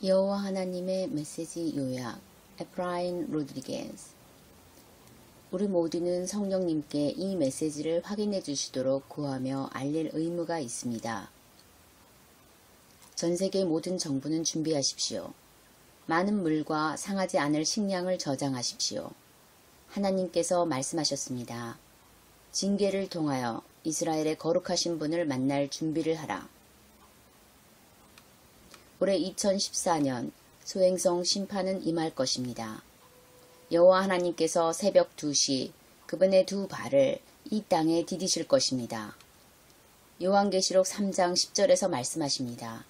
여호와 하나님의 메시지 요약 에프라임 로드리게스. 우리 모두는 성령님께 이 메시지를 확인해 주시도록 구하며 알릴 의무가 있습니다. 전 세계 모든 정부는 준비하십시오. 많은 물과 상하지 않을 식량을 저장하십시오. 하나님께서 말씀하셨습니다. 징계를 통하여 이스라엘의 거룩하신 분을 만날 준비를 하라. 올해 2014년 소행성 심판은 임할 것입니다. 여호와 하나님께서 새벽 2시 그분의 두 발을 이 땅에 디디실 것입니다. 요한계시록 3장 10절에서 말씀하십니다.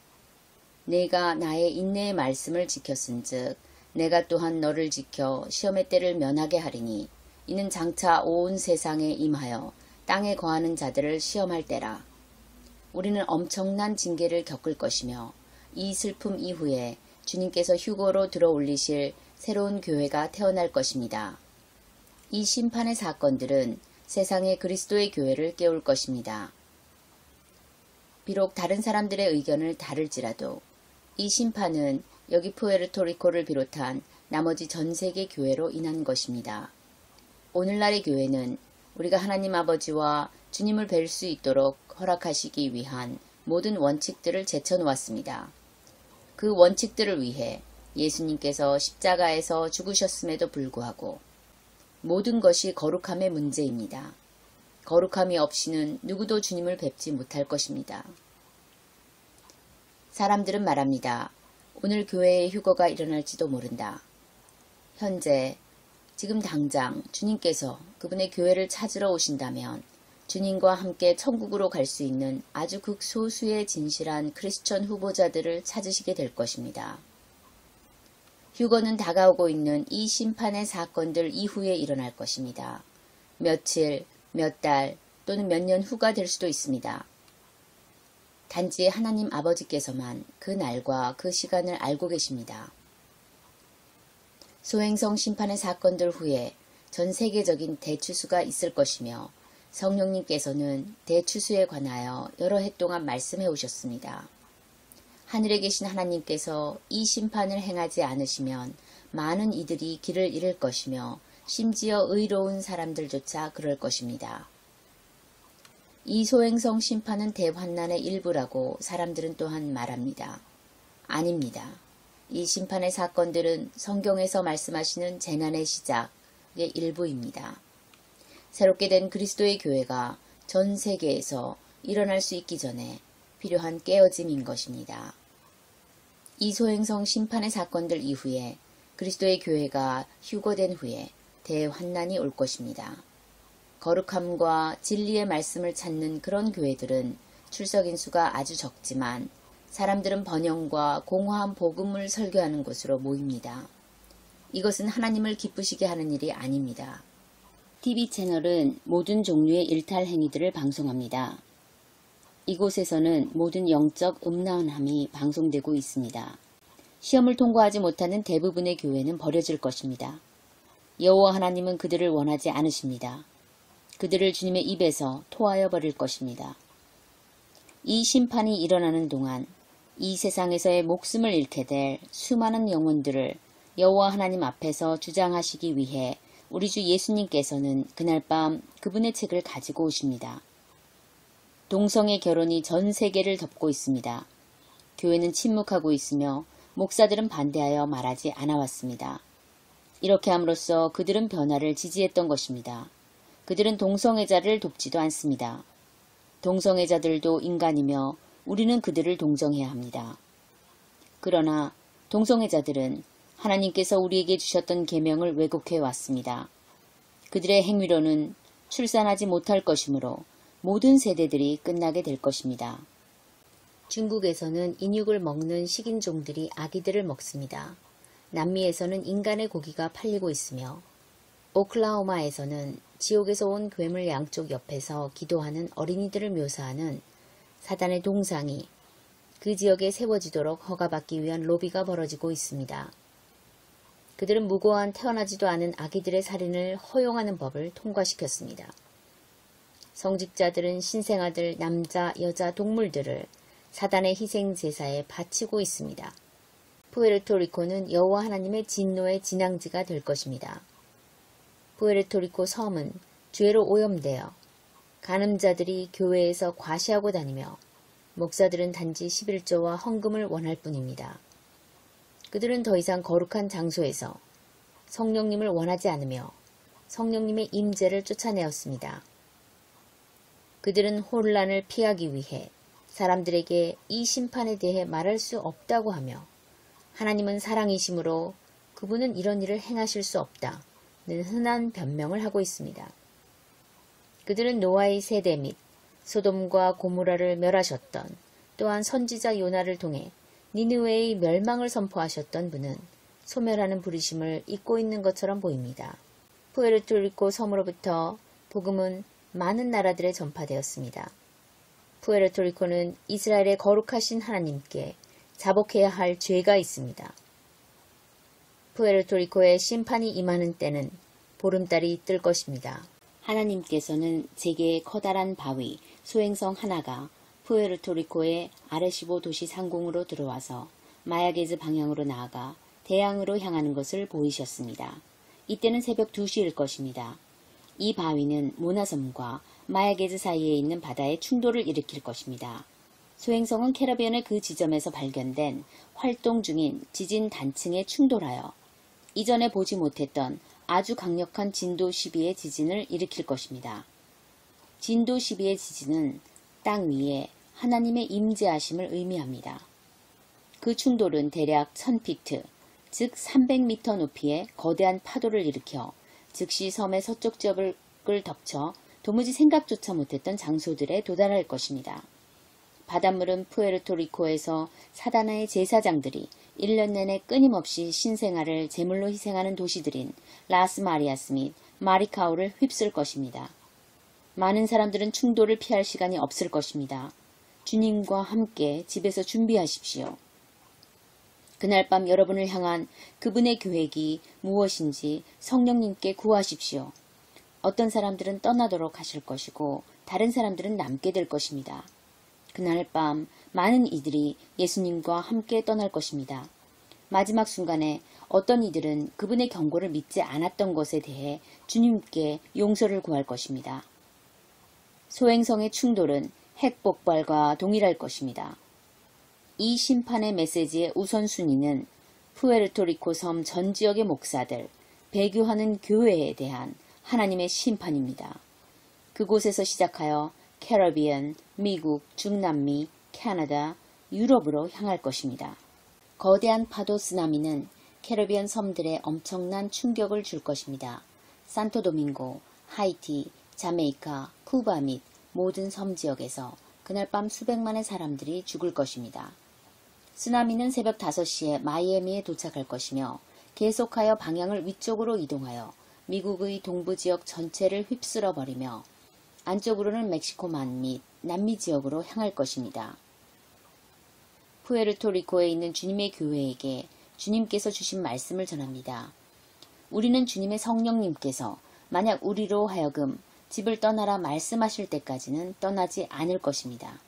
내가 나의 인내의 말씀을 지켰은즉 내가 또한 너를 지켜 시험의 때를 면하게 하리니 이는 장차 온 세상에 임하여 땅에 거하는 자들을 시험할 때라. 우리는 엄청난 징계를 겪을 것이며 이 슬픔 이후에 주님께서 휴거로 들어올리실 새로운 교회가 태어날 것입니다. 이 심판의 사건들은 세상의 그리스도의 교회를 깨울 것입니다. 비록 다른 사람들의 의견을 다를지라도 이 심판은 여기 푸에르토리코를 비롯한 나머지 전 세계 교회로 인한 것입니다. 오늘날의 교회는 우리가 하나님 아버지와 주님을 뵐 수 있도록 허락하시기 위한 모든 원칙들을 제쳐놓았습니다. 그 원칙들을 위해 예수님께서 십자가에서 죽으셨음에도 불구하고 모든 것이 거룩함의 문제입니다. 거룩함이 없이는 누구도 주님을 뵙지 못할 것입니다. 사람들은 말합니다. 오늘 교회에 휴거가 일어날지도 모른다. 현재 지금 당장 주님께서 그분의 교회를 찾으러 오신다면 주님과 함께 천국으로 갈 수 있는 아주 극소수의 진실한 크리스천 후보자들을 찾으시게 될 것입니다. 휴거는 다가오고 있는 이 심판의 사건들 이후에 일어날 것입니다. 며칠, 몇 달 또는 몇 년 후가 될 수도 있습니다. 단지 하나님 아버지께서만 그 날과 그 시간을 알고 계십니다. 소행성 심판의 사건들 후에 전 세계적인 대추수가 있을 것이며 성령님께서는 대추수에 관하여 여러 해 동안 말씀해 오셨습니다. 하늘에 계신 하나님께서 이 심판을 행하지 않으시면 많은 이들이 길을 잃을 것이며 심지어 의로운 사람들조차 그럴 것입니다. 이 소행성 심판은 대환난의 일부라고 사람들은 또한 말합니다. 아닙니다. 이 심판의 사건들은 성경에서 말씀하시는 재난의 시작의 일부입니다. 새롭게 된 그리스도의 교회가 전 세계에서 일어날 수 있기 전에 필요한 깨어짐인 것입니다. 이 소행성 심판의 사건들 이후에 그리스도의 교회가 휴거된 후에 대환난이 올 것입니다. 거룩함과 진리의 말씀을 찾는 그런 교회들은 출석인수가 아주 적지만 사람들은 번영과 공허한 복음을 설교하는 곳으로 모입니다. 이것은 하나님을 기쁘시게 하는 일이 아닙니다. TV 채널은 모든 종류의 일탈 행위들을 방송합니다. 이곳에서는 모든 영적 음란함이 방송되고 있습니다. 시험을 통과하지 못하는 대부분의 교회는 버려질 것입니다. 여호와 하나님은 그들을 원하지 않으십니다. 그들을 주님의 입에서 토하여 버릴 것입니다. 이 심판이 일어나는 동안 이 세상에서의 목숨을 잃게 될 수많은 영혼들을 여호와 하나님 앞에서 주장하시기 위해 우리 주 예수님께서는 그날 밤 그분의 책을 가지고 오십니다. 동성애 결혼이 전 세계를 덮고 있습니다. 교회는 침묵하고 있으며 목사들은 반대하여 말하지 않아왔습니다. 이렇게 함으로써 그들은 변화를 지지했던 것입니다. 그들은 동성애자를 돕지도 않습니다. 동성애자들도 인간이며 우리는 그들을 동정해야 합니다. 그러나 동성애자들은 하나님께서 우리에게 주셨던 계명을 왜곡해 왔습니다. 그들의 행위로는 출산하지 못할 것이므로 모든 세대들이 끝나게 될 것입니다. 중국에서는 인육을 먹는 식인종들이 아기들을 먹습니다. 남미에서는 인간의 고기가 팔리고 있으며 오클라호마에서는 지옥에서 온 괴물 양쪽 옆에서 기도하는 어린이들을 묘사하는 사단의 동상이 그 지역에 세워지도록 허가받기 위한 로비가 벌어지고 있습니다. 그들은 무고한 태어나지도 않은 아기들의 살인을 허용하는 법을 통과시켰습니다. 성직자들은 신생아들, 남자, 여자, 동물들을 사단의 희생 제사에 바치고 있습니다. 푸에르토리코는 여호와 하나님의 진노의 진앙지가 될 것입니다. 푸에르토리코 섬은 죄로 오염되어 간음자들이 교회에서 과시하고 다니며 목사들은 단지 11조와 헌금을 원할 뿐입니다. 그들은 더 이상 거룩한 장소에서 성령님을 원하지 않으며 성령님의 임재를 쫓아내었습니다. 그들은 혼란을 피하기 위해 사람들에게 이 심판에 대해 말할 수 없다고 하며 하나님은 사랑이시므로 그분은 이런 일을 행하실 수 없다는 흔한 변명을 하고 있습니다. 그들은 노아의 세대 및 소돔과 고모라를 멸하셨던 또한 선지자 요나를 통해 니느웨의 멸망을 선포하셨던 분은 소멸하는 부르심을 잊고 있는 것처럼 보입니다. 푸에르토리코 섬으로부터 복음은 많은 나라들에 전파되었습니다. 푸에르토리코는 이스라엘의 거룩하신 하나님께 자복해야 할 죄가 있습니다. 푸에르토리코에 심판이 임하는 때는 보름달이 뜰 것입니다. 하나님께서는 제게의 커다란 바위, 소행성 하나가 푸에르토리코의 아레시보 도시 상공으로 들어와서 마야게즈 방향으로 나아가 대양으로 향하는 것을 보이셨습니다. 이때는 새벽 2시일 것입니다. 이 바위는 모나섬과 마야게즈 사이에 있는 바다에 충돌을 일으킬 것입니다. 소행성은 캐러비안의 그 지점에서 발견된 활동 중인 지진 단층에 충돌하여 이전에 보지 못했던 아주 강력한 진도 12의 지진을 일으킬 것입니다. 진도 12의 지진은 땅 위에 하나님의 임재하심을 의미합니다. 그 충돌은 대략 1000피트, 즉 300m 높이의 거대한 파도를 일으켜 즉시 섬의 서쪽 지역을 덮쳐 도무지 생각조차 못했던 장소들에 도달할 것입니다. 바닷물은 푸에르토리코에서 사단의 제사장들이 1년 내내 끊임없이 신생아를 제물로 희생하는 도시들인 라스마리아스 및 마리카오를 휩쓸 것입니다. 많은 사람들은 충돌을 피할 시간이 없을 것입니다. 주님과 함께 집에서 준비하십시오. 그날 밤 여러분을 향한 그분의 계획이 무엇인지 성령님께 구하십시오. 어떤 사람들은 떠나도록 하실 것이고 다른 사람들은 남게 될 것입니다. 그날 밤 많은 이들이 예수님과 함께 떠날 것입니다. 마지막 순간에 어떤 이들은 그분의 경고를 믿지 않았던 것에 대해 주님께 용서를 구할 것입니다. 소행성의 충돌은 핵 폭발과 동일할 것입니다. 이 심판의 메시지의 우선순위는 푸에르토리코 섬 전 지역의 목사들, 배교하는 교회에 대한 하나님의 심판입니다. 그곳에서 시작하여 캐러비안, 미국, 중남미, 캐나다, 유럽으로 향할 것입니다. 거대한 파도 쓰나미는 캐러비안 섬들에 엄청난 충격을 줄 것입니다. 산토도밍고, 하이티, 자메이카, 쿠바 및 모든 섬 지역에서 그날 밤 수백만의 사람들이 죽을 것입니다. 쓰나미는 새벽 5시에 마이애미에 도착할 것이며 계속하여 방향을 위쪽으로 이동하여 미국의 동부 지역 전체를 휩쓸어 버리며 안쪽으로는 멕시코만 및 남미 지역으로 향할 것입니다. 푸에르토리코에 있는 주님의 교회에게 주님께서 주신 말씀을 전합니다. 우리는 주님의 성령님께서 만약 우리로 하여금 집을 떠나라 말씀하실 때까지는 떠나지 않을 것입니다.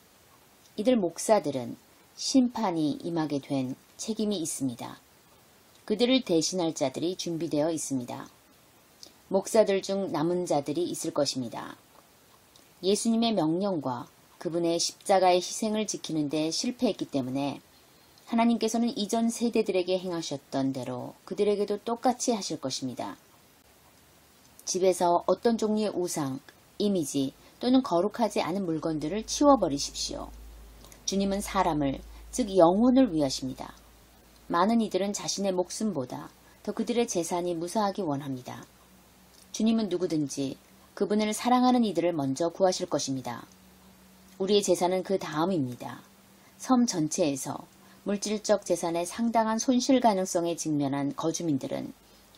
이들 목사들은 심판이 임하게 된 책임이 있습니다. 그들을 대신할 자들이 준비되어 있습니다. 목사들 중 남은 자들이 있을 것입니다. 예수님의 명령과 그분의 십자가의 희생을 지키는 데 실패했기 때문에 하나님께서는 이전 세대들에게 행하셨던 대로 그들에게도 똑같이 하실 것입니다. 집에서 어떤 종류의 우상, 이미지 또는 거룩하지 않은 물건들을 치워버리십시오. 주님은 사람을, 즉 영혼을 위하십니다. 많은 이들은 자신의 목숨보다 더 그들의 재산이 무사하기 원합니다. 주님은 누구든지 그분을 사랑하는 이들을 먼저 구하실 것입니다. 우리의 재산은 그 다음입니다. 섬 전체에서 물질적 재산의 상당한 손실 가능성에 직면한 거주민들은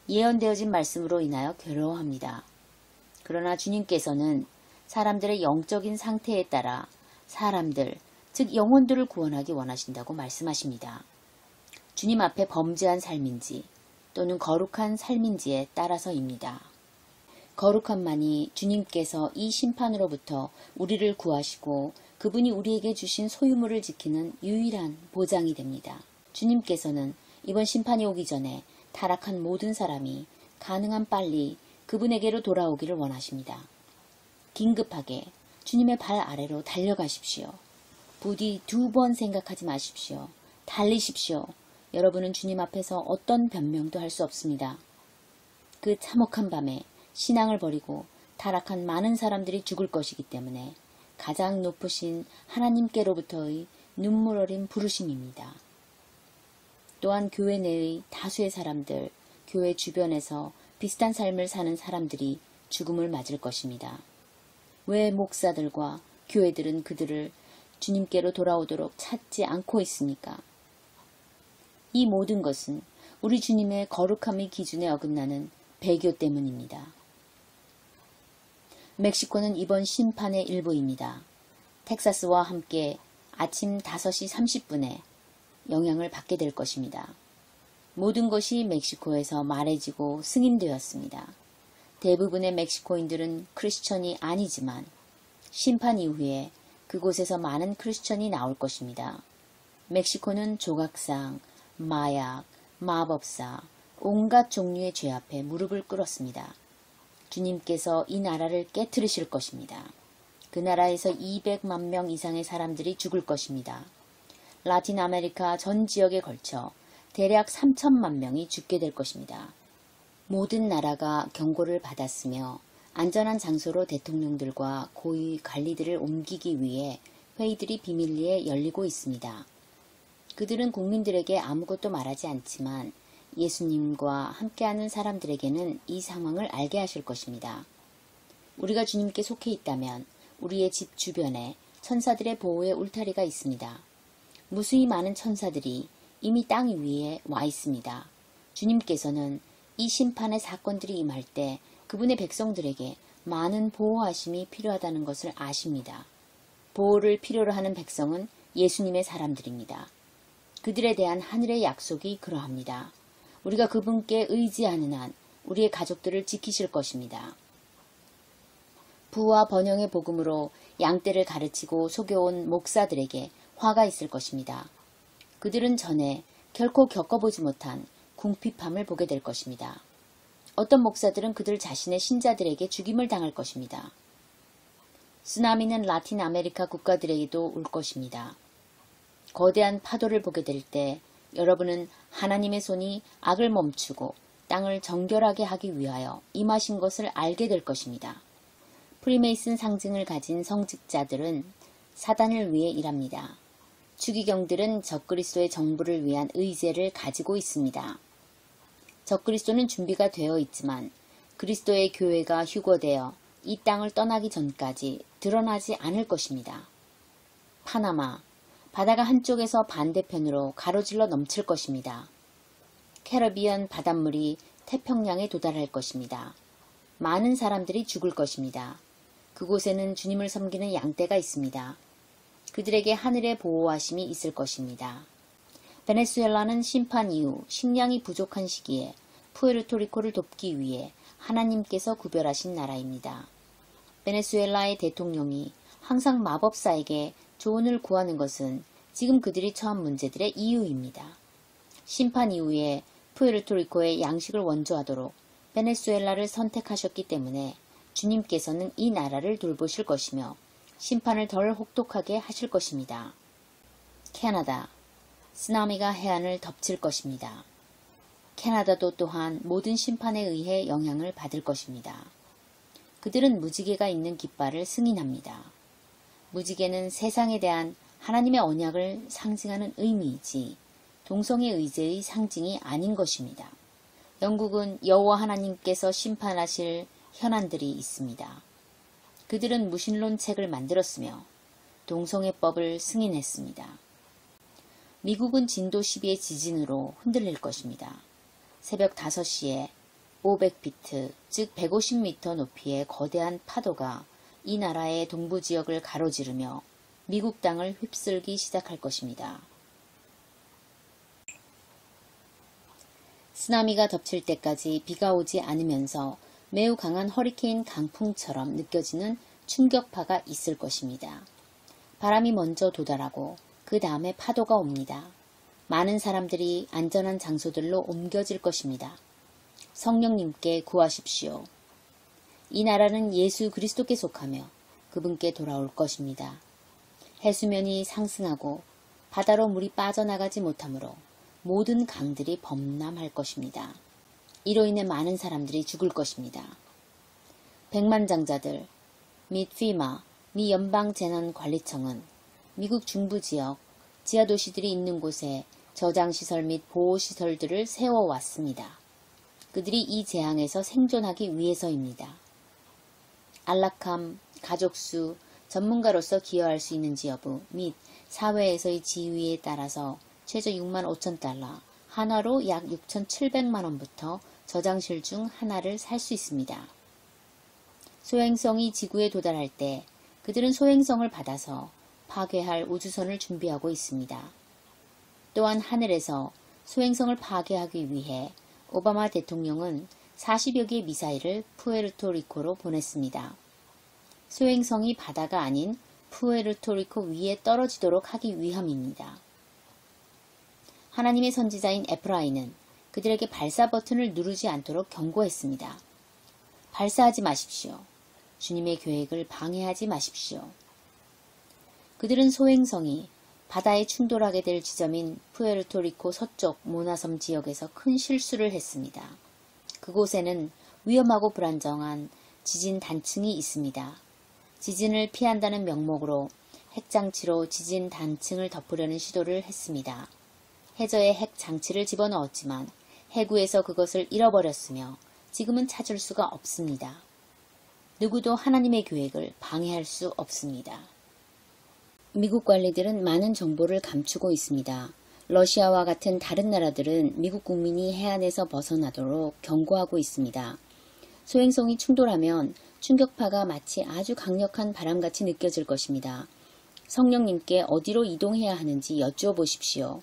예언되어진 말씀으로 인하여 괴로워합니다. 그러나 주님께서는 사람들의 영적인 상태에 따라 사람들, 즉 영혼들을 구원하기 원하신다고 말씀하십니다. 주님 앞에 범죄한 삶인지 또는 거룩한 삶인지에 따라서입니다. 거룩함만이 주님께서 이 심판으로부터 우리를 구하시고 그분이 우리에게 주신 소유물을 지키는 유일한 보장이 됩니다. 주님께서는 이번 심판이 오기 전에 타락한 모든 사람이 가능한 빨리 그분에게로 돌아오기를 원하십니다. 긴급하게 주님의 발 아래로 달려가십시오. 부디 2번 생각하지 마십시오. 달리십시오. 여러분은 주님 앞에서 어떤 변명도 할 수 없습니다. 그 참혹한 밤에 신앙을 버리고 타락한 많은 사람들이 죽을 것이기 때문에 가장 높으신 하나님께로부터의 눈물 어린 부르심입니다. 또한 교회 내의 다수의 사람들, 교회 주변에서 비슷한 삶을 사는 사람들이 죽음을 맞을 것입니다. 왜 목사들과 교회들은 그들을 주님께로 돌아오도록 찾지 않고 있습니까? 이 모든 것은 우리 주님의 거룩함의 기준에 어긋나는 배교 때문입니다. 멕시코는 이번 심판의 일부입니다. 텍사스와 함께 아침 5시 30분에 영향을 받게 될 것입니다. 모든 것이 멕시코에서 말해지고 승인되었습니다. 대부분의 멕시코인들은 크리스천이 아니지만 심판 이후에 그곳에서 많은 크리스천이 나올 것입니다. 멕시코는 조각상, 마약, 마법사, 온갖 종류의 죄 앞에 무릎을 꿇었습니다. 주님께서 이 나라를 깨트리실 것입니다. 그 나라에서 200만 명 이상의 사람들이 죽을 것입니다. 라틴 아메리카 전 지역에 걸쳐 대략 3천만 명이 죽게 될 것입니다. 모든 나라가 경고를 받았으며 안전한 장소로 대통령들과 고위 관리들을 옮기기 위해 회의들이 비밀리에 열리고 있습니다. 그들은 국민들에게 아무것도 말하지 않지만 예수님과 함께하는 사람들에게는 이 상황을 알게 하실 것입니다. 우리가 주님께 속해 있다면 우리의 집 주변에 천사들의 보호의 울타리가 있습니다. 무수히 많은 천사들이 이미 땅 위에 와 있습니다. 주님께서는 이 심판의 사건들이 임할 때 그분의 백성들에게 많은 보호하심이 필요하다는 것을 아십니다. 보호를 필요로 하는 백성은 예수님의 사람들입니다. 그들에 대한 하늘의 약속이 그러합니다. 우리가 그분께 의지하는 한 우리의 가족들을 지키실 것입니다. 부와 번영의 복음으로 양떼를 가르치고 속여온 목사들에게 화가 있을 것입니다. 그들은 전에 결코 겪어보지 못한 궁핍함을 보게 될 것입니다. 어떤 목사들은 그들 자신의 신자들에게 죽임을 당할 것입니다. 쓰나미는 라틴 아메리카 국가들에게도 올 것입니다. 거대한 파도를 보게 될 때 여러분은 하나님의 손이 악을 멈추고 땅을 정결하게 하기 위하여 임하신 것을 알게 될 것입니다. 프리메이슨 상징을 가진 성직자들은 사단을 위해 일합니다. 추기경들은 적그리스도의 정부를 위한 의제를 가지고 있습니다. 적그리스도는 준비가 되어 있지만 그리스도의 교회가 휴거되어 이 땅을 떠나기 전까지 드러나지 않을 것입니다. 파나마, 바다가 한쪽에서 반대편으로 가로질러 넘칠 것입니다. 캐리비안 바닷물이 태평양에 도달할 것입니다. 많은 사람들이 죽을 것입니다. 그곳에는 주님을 섬기는 양떼가 있습니다. 그들에게 하늘의 보호하심이 있을 것입니다. 베네수엘라는 심판 이후 식량이 부족한 시기에 푸에르토리코를 돕기 위해 하나님께서 구별하신 나라입니다. 베네수엘라의 대통령이 항상 마법사에게 조언을 구하는 것은 지금 그들이 처한 문제들의 이유입니다. 심판 이후에 푸에르토리코의 양식을 원조하도록 베네수엘라를 선택하셨기 때문에 주님께서는 이 나라를 돌보실 것이며 심판을 덜 혹독하게 하실 것입니다. 캐나다, 쓰나미가 해안을 덮칠 것입니다. 캐나다도 또한 모든 심판에 의해 영향을 받을 것입니다. 그들은 무지개가 있는 깃발을 승인합니다. 무지개는 세상에 대한 하나님의 언약을 상징하는 의미이지 동성애 의제의 상징이 아닌 것입니다. 영국은 여호와 하나님께서 심판하실 현안들이 있습니다. 그들은 무신론 책을 만들었으며 동성애법을 승인했습니다. 미국은 진도 12의 지진으로 흔들릴 것입니다. 새벽 5시에 500피트, 즉 150m 높이의 거대한 파도가 이 나라의 동부 지역을 가로지르며 미국 땅을 휩쓸기 시작할 것입니다. 쓰나미가 덮칠 때까지 비가 오지 않으면서 매우 강한 허리케인 강풍처럼 느껴지는 충격파가 있을 것입니다. 바람이 먼저 도달하고 그 다음에 파도가 옵니다. 많은 사람들이 안전한 장소들로 옮겨질 것입니다. 성령님께 구하십시오. 이 나라는 예수 그리스도께 속하며 그분께 돌아올 것입니다. 해수면이 상승하고 바다로 물이 빠져나가지 못하므로 모든 강들이 범람할 것입니다. 이로 인해 많은 사람들이 죽을 것입니다. 백만장자들 및 피마 미 연방재난관리청은 미국 중부지역 지하도시들이 있는 곳에 저장시설 및 보호시설들을 세워왔습니다. 그들이 이 재앙에서 생존하기 위해서입니다. 안락함, 가족수, 전문가로서 기여할 수 있는지 여부 및 사회에서의 지위에 따라서 최저 6만 5천 달러, 한화로 약 6,700만 원부터 저장실 중 하나를 살 수 있습니다. 소행성이 지구에 도달할 때 그들은 소행성을 받아서 파괴할 우주선을 준비하고 있습니다. 또한 하늘에서 소행성을 파괴하기 위해 오바마 대통령은 40여 개의 미사일을 푸에르토리코로 보냈습니다. 소행성이 바다가 아닌 푸에르토리코 위에 떨어지도록 하기 위함입니다. 하나님의 선지자인 에프라임은 그들에게 발사 버튼을 누르지 않도록 경고했습니다. 발사하지 마십시오. 주님의 계획을 방해하지 마십시오. 그들은 소행성이 바다에 충돌하게 될 지점인 푸에르토리코 서쪽 모나섬 지역에서 큰 실수를 했습니다. 그곳에는 위험하고 불안정한 지진 단층이 있습니다. 지진을 피한다는 명목으로 핵장치로 지진 단층을 덮으려는 시도를 했습니다. 해저에 핵 장치를 집어넣었지만 해구에서 그것을 잃어버렸으며 지금은 찾을 수가 없습니다. 누구도 하나님의 계획을 방해할 수 없습니다. 미국 관리들은 많은 정보를 감추고 있습니다. 러시아와 같은 다른 나라들은 미국 국민이 해안에서 벗어나도록 경고하고 있습니다. 소행성이 충돌하면 충격파가 마치 아주 강력한 바람같이 느껴질 것입니다. 성령님께 어디로 이동해야 하는지 여쭈어 보십시오.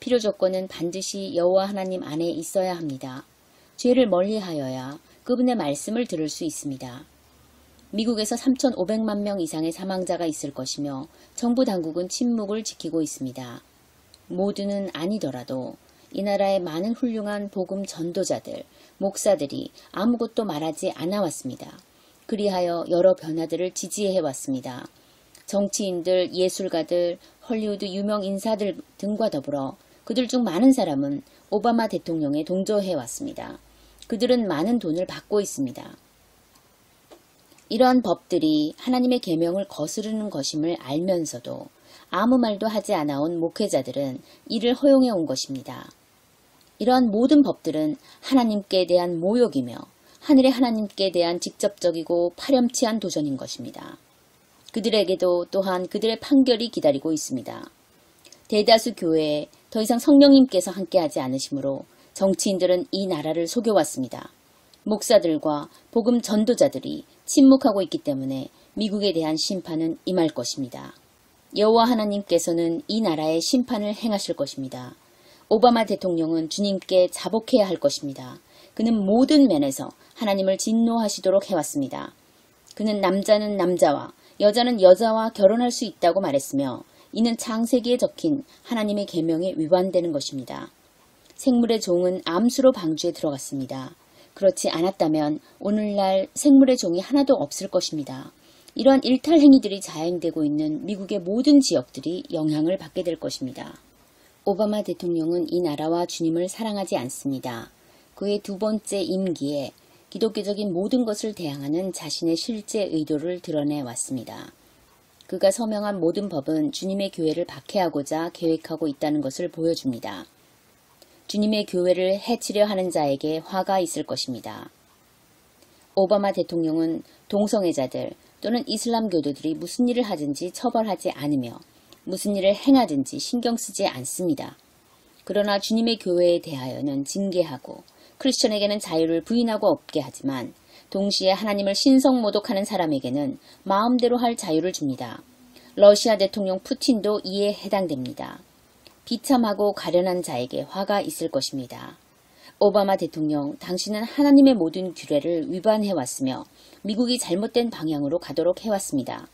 필요 조건은 반드시 여호와 하나님 안에 있어야 합니다. 죄를 멀리하여야 그분의 말씀을 들을 수 있습니다. 미국에서 3,500만 명 이상의 사망자가 있을 것이며 정부 당국은 침묵을 지키고 있습니다. 모두는 아니더라도 이 나라의 많은 훌륭한 복음 전도자들, 목사들이 아무것도 말하지 않아왔습니다. 그리하여 여러 변화들을 지지해왔습니다. 정치인들, 예술가들, 헐리우드 유명 인사들 등과 더불어 그들 중 많은 사람은 오바마 대통령에 동조해왔습니다. 그들은 많은 돈을 받고 있습니다. 이러한 법들이 하나님의 계명을 거스르는 것임을 알면서도 아무 말도 하지 않아온 목회자들은 이를 허용해 온 것입니다. 이러한 모든 법들은 하나님께 대한 모욕이며 하늘의 하나님께 대한 직접적이고 파렴치한 도전인 것입니다. 그들에게도 또한 그들의 판결이 기다리고 있습니다. 대다수 교회에 더 이상 성령님께서 함께하지 않으시므로 정치인들은 이 나라를 속여왔습니다. 목사들과 복음 전도자들이 침묵하고 있기 때문에 미국에 대한 심판은 임할 것입니다. 여호와 하나님께서는 이 나라의 심판을 행하실 것입니다. 오바마 대통령은 주님께 자복해야 할 것입니다. 그는 모든 면에서 하나님을 진노하시도록 해왔습니다. 그는 남자는 남자와 여자는 여자와 결혼할 수 있다고 말했으며 이는 창세기에 적힌 하나님의 계명에 위반되는 것입니다. 생물의 종은 암수로 방주에 들어갔습니다. 그렇지 않았다면 오늘날 생물의 종이 하나도 없을 것입니다. 이러한 일탈 행위들이 자행되고 있는 미국의 모든 지역들이 영향을 받게 될 것입니다. 오바마 대통령은 이 나라와 주님을 사랑하지 않습니다. 그의 두 번째 임기에 기독교적인 모든 것을 대항하는 자신의 실제 의도를 드러내 왔습니다. 그가 서명한 모든 법은 주님의 교회를 박해하고자 계획하고 있다는 것을 보여줍니다. 주님의 교회를 해치려 하는 자에게 화가 있을 것입니다. 오바마 대통령은 동성애자들 또는 이슬람교도들이 무슨 일을 하든지 처벌하지 않으며 무슨 일을 행하든지 신경 쓰지 않습니다. 그러나 주님의 교회에 대하여는 징계하고 크리스천에게는 자유를 부인하고 없게 하지만 동시에 하나님을 신성모독하는 사람에게는 마음대로 할 자유를 줍니다. 러시아 대통령 푸틴도 이에 해당됩니다. 비참하고 가련한 자에게 화가 있을 것입니다. 오바마 대통령, 당신은 하나님의 모든 규례를 위반해왔으며 미국이 잘못된 방향으로 가도록 해왔습니다.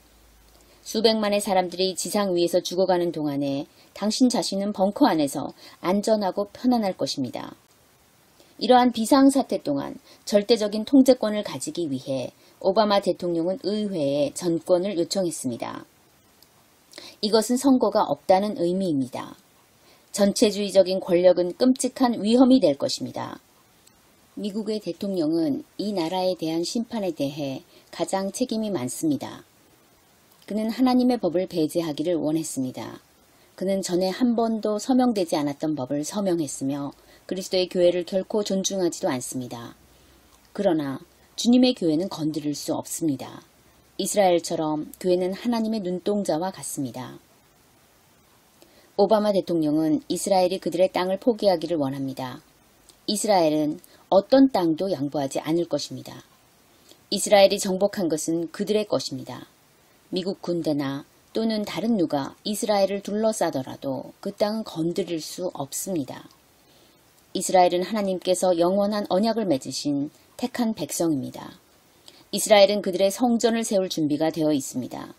수백만의 사람들이 지상 위에서 죽어가는 동안에 당신 자신은 벙커 안에서 안전하고 편안할 것입니다. 이러한 비상사태 동안 절대적인 통제권을 가지기 위해 오바마 대통령은 의회에 전권을 요청했습니다. 이것은 선거가 없다는 의미입니다. 전체주의적인 권력은 끔찍한 위험이 될 것입니다. 미국의 대통령은 이 나라에 대한 심판에 대해 가장 책임이 많습니다. 그는 하나님의 법을 배제하기를 원했습니다. 그는 전에 한 번도 서명되지 않았던 법을 서명했으며 그리스도의 교회를 결코 존중하지도 않습니다. 그러나 주님의 교회는 건드릴 수 없습니다. 이스라엘처럼 교회는 하나님의 눈동자와 같습니다. 오바마 대통령은 이스라엘이 그들의 땅을 포기하기를 원합니다. 이스라엘은 어떤 땅도 양보하지 않을 것입니다. 이스라엘이 정복한 것은 그들의 것입니다. 미국 군대나 또는 다른 누가 이스라엘을 둘러싸더라도 그 땅은 건드릴 수 없습니다. 이스라엘은 하나님께서 영원한 언약을 맺으신 택한 백성입니다. 이스라엘은 그들의 성전을 세울 준비가 되어 있습니다.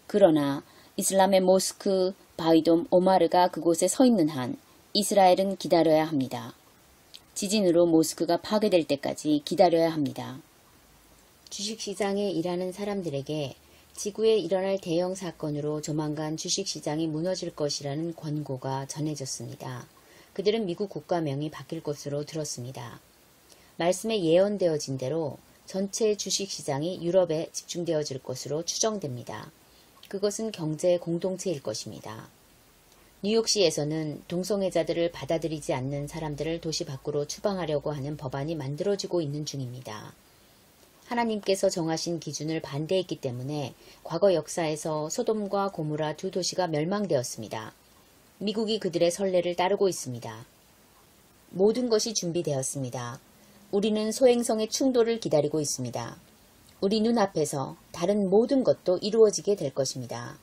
그러나 이슬람의 모스크, 바위돔, 오마르가 그곳에 서 있는 한 이스라엘은 기다려야 합니다. 지진으로 모스크가 파괴될 때까지 기다려야 합니다. 주식시장에 일하는 사람들에게 지구에 일어날 대형 사건으로 조만간 주식시장이 무너질 것이라는 권고가 전해졌습니다. 그들은 미국 국가명이 바뀔 것으로 들었습니다. 말씀에 예언되어진 대로 전체 주식시장이 유럽에 집중되어질 것으로 추정됩니다. 그것은 경제의 공동체일 것입니다. 뉴욕시에서는 동성애자들을 받아들이지 않는 사람들을 도시 밖으로 추방하려고 하는 법안이 만들어지고 있는 중입니다. 하나님께서 정하신 기준을 반대했기 때문에 과거 역사에서 소돔과 고모라 두 도시가 멸망되었습니다. 미국이 그들의 선례를 따르고 있습니다. 모든 것이 준비되었습니다. 우리는 소행성의 충돌을 기다리고 있습니다. 우리 눈앞에서 다른 모든 것도 이루어지게 될 것입니다.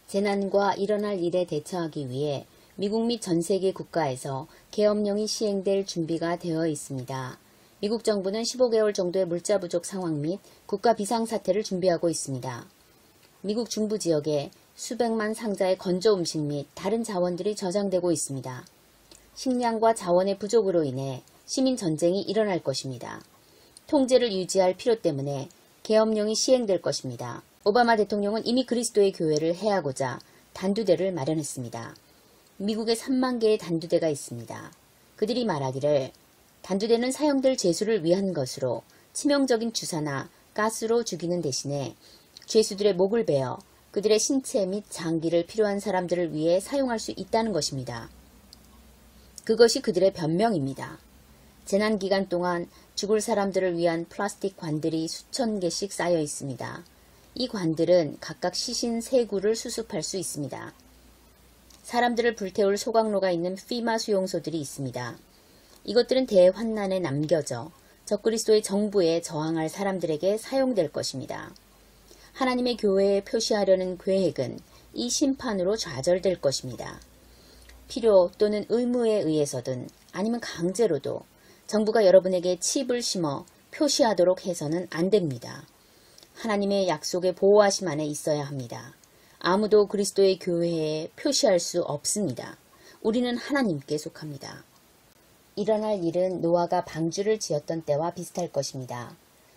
재난과 일어날 일에 대처하기 위해 미국 및 전 세계 국가에서 계엄령이 시행될 준비가 되어 있습니다. 미국 정부는 15개월 정도의 물자 부족 상황 및 국가 비상사태를 준비하고 있습니다. 미국 중부 지역에 수백만 상자의 건조 음식 및 다른 자원들이 저장되고 있습니다. 식량과 자원의 부족으로 인해 시민 전쟁이 일어날 것입니다. 통제를 유지할 필요 때문에 계엄령이 시행될 것입니다. 오바마 대통령은 이미 그리스도의 교회를 해하고자 단두대를 마련했습니다. 미국에 3만 개의 단두대가 있습니다. 그들이 말하기를 단두대는 사용될 죄수를 위한 것으로 치명적인 주사나 가스로 죽이는 대신에 죄수들의 목을 베어 그들의 신체 및 장기를 필요한 사람들을 위해 사용할 수 있다는 것입니다. 그것이 그들의 변명입니다. 재난 기간 동안 죽을 사람들을 위한 플라스틱 관들이 수천 개씩 쌓여 있습니다. 이 관들은 각각 시신 3구를 수습할 수 있습니다. 사람들을 불태울 소각로가 있는 피마 수용소들이 있습니다. 이것들은 대환난에 남겨져 적그리스도의 정부에 저항할 사람들에게 사용될 것입니다. 하나님의 교회에 표시하려는 계획은 이 심판으로 좌절될 것입니다. 필요 또는 의무에 의해서든 아니면 강제로도 정부가 여러분에게 칩을 심어 표시하도록 해서는 안 됩니다. 하나님의 약속의 보호하심 안에 있어야 합니다. 아무도 그리스도의 교회에 표시할 수 없습니다. 우리는 하나님께 속합니다. 일어날 일은 노아가 방주를 지었던 때와 비슷할 것입니다.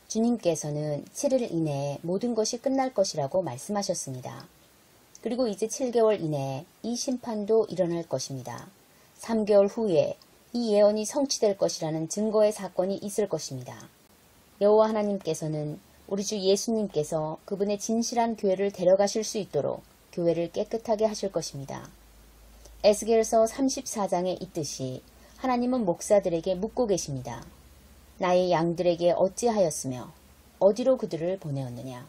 주님께서는 7일 이내에 모든 것이 끝날 것이라고 말씀하셨습니다. 그리고 이제 7개월 이내에 이 심판도 일어날 것입니다. 3개월 후에 이 예언이 성취될 것이라는 증거의 사건이 있을 것입니다. 여호와 하나님께서는 우리 주 예수님께서 그분의 진실한 교회를 데려가실 수 있도록 교회를 깨끗하게 하실 것입니다. 에스겔서 34장에 있듯이 하나님은 목사들에게 묻고 계십니다. 나의 양들에게 어찌하였으며 어디로 그들을 보내었느냐.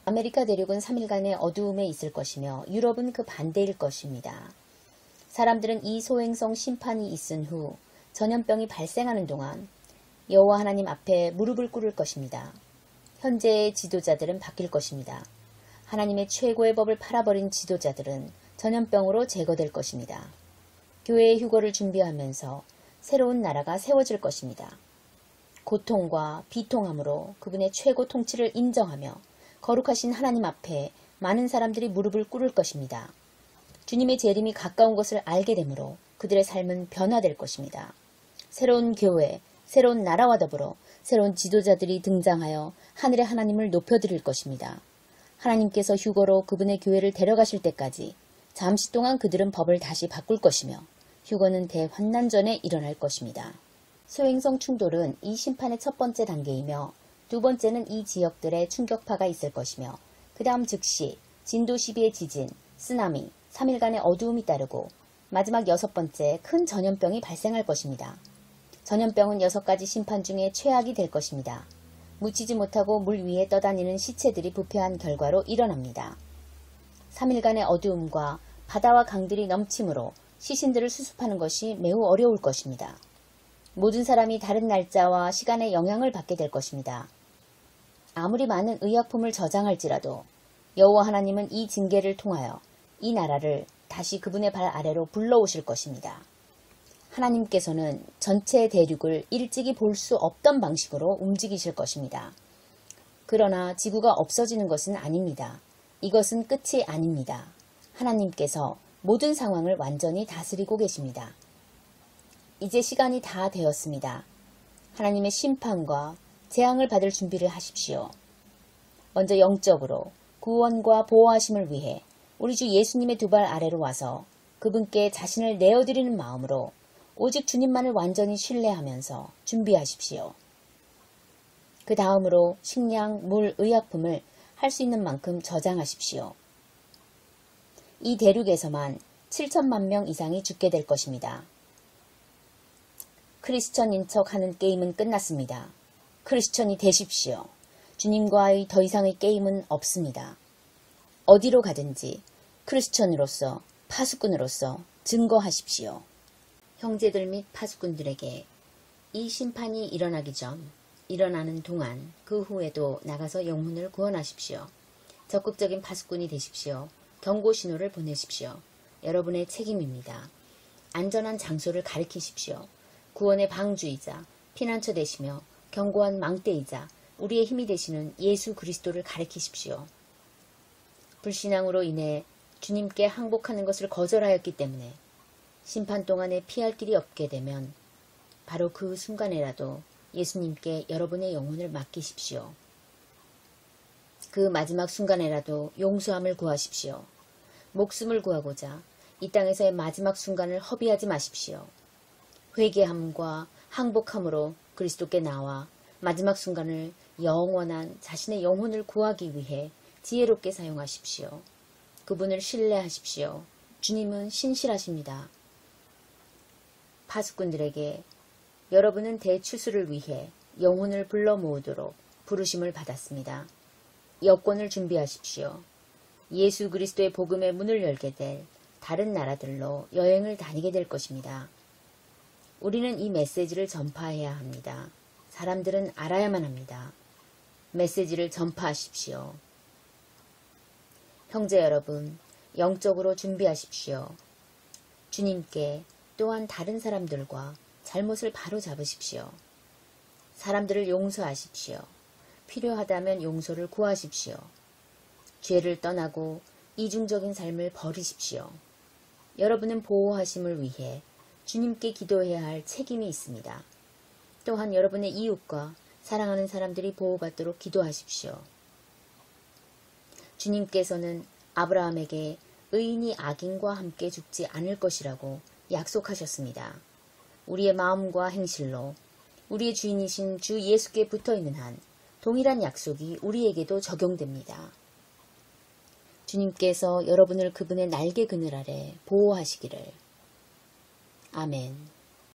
아메리카 대륙은 3일간의 어두움에 있을 것이며 유럽은 그 반대일 것입니다. 사람들은 이 소행성 심판이 있은 후 전염병이 발생하는 동안 여호와 하나님 앞에 무릎을 꿇을 것입니다. 현재의 지도자들은 바뀔 것입니다. 하나님의 최고의 법을 팔아버린 지도자들은 전염병으로 제거될 것입니다. 교회의 휴거를 준비하면서 새로운 나라가 세워질 것입니다. 고통과 비통함으로 그분의 최고 통치를 인정하며 거룩하신 하나님 앞에 많은 사람들이 무릎을 꿇을 것입니다. 주님의 재림이 가까운 것을 알게 되므로 그들의 삶은 변화될 것입니다. 새로운 교회, 새로운 나라와 더불어 새로운 지도자들이 등장하여 하늘의 하나님을 높여드릴 것입니다. 하나님께서 휴거로 그분의 교회를 데려가실 때까지 잠시 동안 그들은 법을 다시 바꿀 것이며 휴거는 대환난 전에 일어날 것입니다. 소행성 충돌은 이 심판의 첫 번째 단계이며 두 번째는 이 지역들의 충격파가 있을 것이며 그 다음 즉시 진도 12의 지진, 쓰나미, 3일간의 어두움이 따르고 마지막 여섯 번째 큰 전염병이 발생할 것입니다. 전염병은 6가지 심판 중에 최악이 될 것입니다. 묻히지 못하고 물 위에 떠다니는 시체들이 부패한 결과로 일어납니다. 3일간의 어두움과 바다와 강들이 넘침으로 시신들을 수습하는 것이 매우 어려울 것입니다. 모든 사람이 다른 날짜와 시간에 영향을 받게 될 것입니다. 아무리 많은 의약품을 저장할지라도 여호와 하나님은 이 징계를 통하여 이 나라를 다시 그분의 발 아래로 불러오실 것입니다. 하나님께서는 전체 대륙을 일찍이 볼 수 없던 방식으로 움직이실 것입니다. 그러나 지구가 없어지는 것은 아닙니다. 이것은 끝이 아닙니다. 하나님께서 모든 상황을 완전히 다스리고 계십니다. 이제 시간이 다 되었습니다. 하나님의 심판과 재앙을 받을 준비를 하십시오. 먼저 영적으로 구원과 보호하심을 위해 우리 주 예수님의 두 발 아래로 와서 그분께 자신을 내어드리는 마음으로 오직 주님만을 완전히 신뢰하면서 준비하십시오. 그 다음으로 식량, 물, 의약품을 할 수 있는 만큼 저장하십시오. 이 대륙에서만 7천만 명 이상이 죽게 될 것입니다. 크리스천인 척 하는 게임은 끝났습니다. 크리스천이 되십시오. 주님과의 더 이상의 게임은 없습니다. 어디로 가든지 크리스천으로서 파수꾼으로서 증거하십시오. 형제들 및 파수꾼들에게 이 심판이 일어나기 전, 일어나는 동안 그 후에도 나가서 영혼을 구원하십시오. 적극적인 파수꾼이 되십시오. 경고 신호를 보내십시오. 여러분의 책임입니다. 안전한 장소를 가리키십시오. 구원의 방주이자 피난처 되시며 견고한 망대이자 우리의 힘이 되시는 예수 그리스도를 가리키십시오. 불신앙으로 인해 주님께 항복하는 것을 거절하였기 때문에 심판 동안에 피할 길이 없게 되면 바로 그 순간에라도 예수님께 여러분의 영혼을 맡기십시오. 그 마지막 순간에라도 용서함을 구하십시오. 목숨을 구하고자 이 땅에서의 마지막 순간을 허비하지 마십시오. 회개함과 항복함으로 그리스도께 나와 마지막 순간을 영원한 자신의 영혼을 구하기 위해 지혜롭게 사용하십시오. 그분을 신뢰하십시오. 주님은 신실하십니다. 파수꾼들에게 여러분은 대추수를 위해 영혼을 불러 모으도록 부르심을 받았습니다. 여권을 준비하십시오. 예수 그리스도의 복음의 문을 열게 될 다른 나라들로 여행을 다니게 될 것입니다. 우리는 이 메시지를 전파해야 합니다. 사람들은 알아야만 합니다. 메시지를 전파하십시오. 형제 여러분, 영적으로 준비하십시오. 주님께 또한 다른 사람들과 잘못을 바로 잡으십시오. 사람들을 용서하십시오. 필요하다면 용서를 구하십시오. 죄를 떠나고 이중적인 삶을 버리십시오. 여러분은 보호하심을 위해 주님께 기도해야 할 책임이 있습니다. 또한 여러분의 이웃과 사랑하는 사람들이 보호받도록 기도하십시오. 주님께서는 아브라함에게 의인이 악인과 함께 죽지 않을 것이라고 약속하셨습니다. 우리의 마음과 행실로 우리의 주인이신 주 예수께 붙어있는 한 동일한 약속이 우리에게도 적용됩니다. 주님께서 여러분을 그분의 날개 그늘 아래 보호하시기를. 아멘.